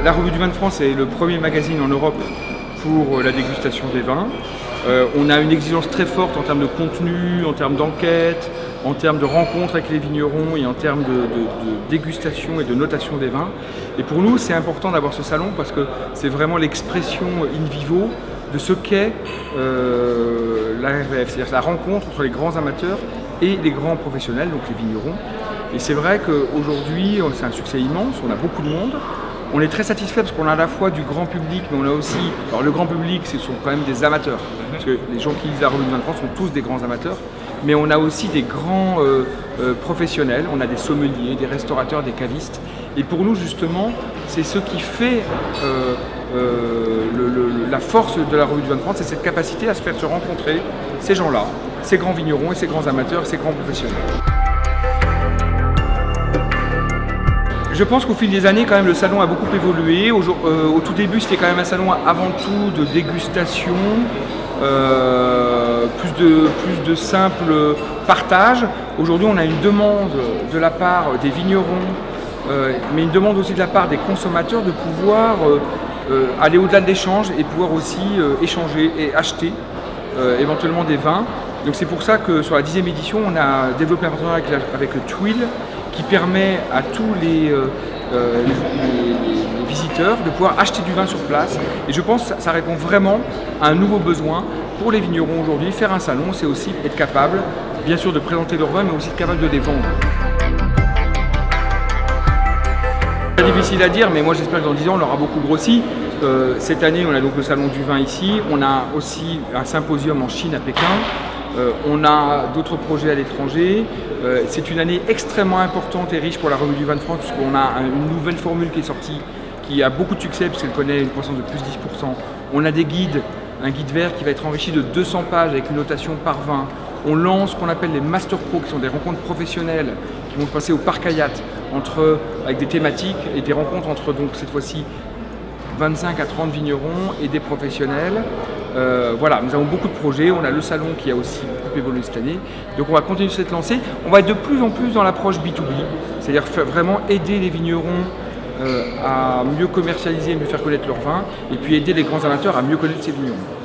La Revue du Vin de France est le premier magazine en Europe pour la dégustation des vins. On a une exigence très forte en termes de contenu, en termes d'enquête, en termes de rencontres avec les vignerons et en termes de dégustation et de notation des vins. Et pour nous, c'est important d'avoir ce salon parce que c'est vraiment l'expression in vivo de ce qu'est la RVF, c'est-à-dire la rencontre entre les grands amateurs et les grands professionnels, donc les vignerons. Et c'est vrai qu'aujourd'hui, c'est un succès immense, on a beaucoup de monde. On est très satisfait parce qu'on a à la fois du grand public, mais on a aussi... Alors le grand public, ce sont quand même des amateurs, parce que les gens qui lisent la Revue du Vin de France sont tous des grands amateurs, mais on a aussi des grands professionnels, on a des sommeliers, des restaurateurs, des cavistes. Et pour nous, justement, c'est ce qui fait la force de la Revue du Vin de France, c'est cette capacité à se faire se rencontrer ces gens-là, ces grands vignerons et ces grands amateurs, ces grands professionnels. Je pense qu'au fil des années, quand même, le salon a beaucoup évolué. Au tout début, c'était quand même un salon avant tout de dégustation, plus de simple partage. Aujourd'hui, on a une demande de la part des vignerons, mais une demande aussi de la part des consommateurs de pouvoir aller au-delà de l'échange et pouvoir aussi échanger et acheter éventuellement des vins. Donc c'est pour ça que sur la 10e édition, on a développé un partenariat avec le Twill, qui permet à tous les visiteurs de pouvoir acheter du vin sur place. Et je pense que ça répond vraiment à un nouveau besoin pour les vignerons aujourd'hui. Faire un salon, c'est aussi être capable, bien sûr, de présenter leurs vins, mais aussi être capable de les vendre. C'est difficile à dire, mais moi j'espère que dans 10 ans, on aura beaucoup grossi. Cette année, on a donc le salon du vin ici. On a aussi un symposium en Chine, à Pékin. On a d'autres projets à l'étranger. C'est une année extrêmement importante et riche pour la Revue du Vin de France, puisqu'on a une nouvelle formule qui est sortie, qui a beaucoup de succès, puisqu'elle connaît une croissance de plus 10%. On a des guides, un guide vert qui va être enrichi de 200 pages avec une notation par vin. On lance ce qu'on appelle les Master Pro, qui sont des rencontres professionnelles, qui vont se passer au Parc Hayat, avec des thématiques et des rencontres entre, donc cette fois-ci, 25 à 30 vignerons et des professionnels. Voilà, nous avons beaucoup de projets, on a le salon qui a aussi beaucoup évolué cette année, donc on va continuer cette lancée. On va être de plus en plus dans l'approche B2B, c'est-à-dire vraiment aider les vignerons à mieux commercialiser, mieux faire connaître leur vin, et puis aider les grands amateurs à mieux connaître ces vignerons.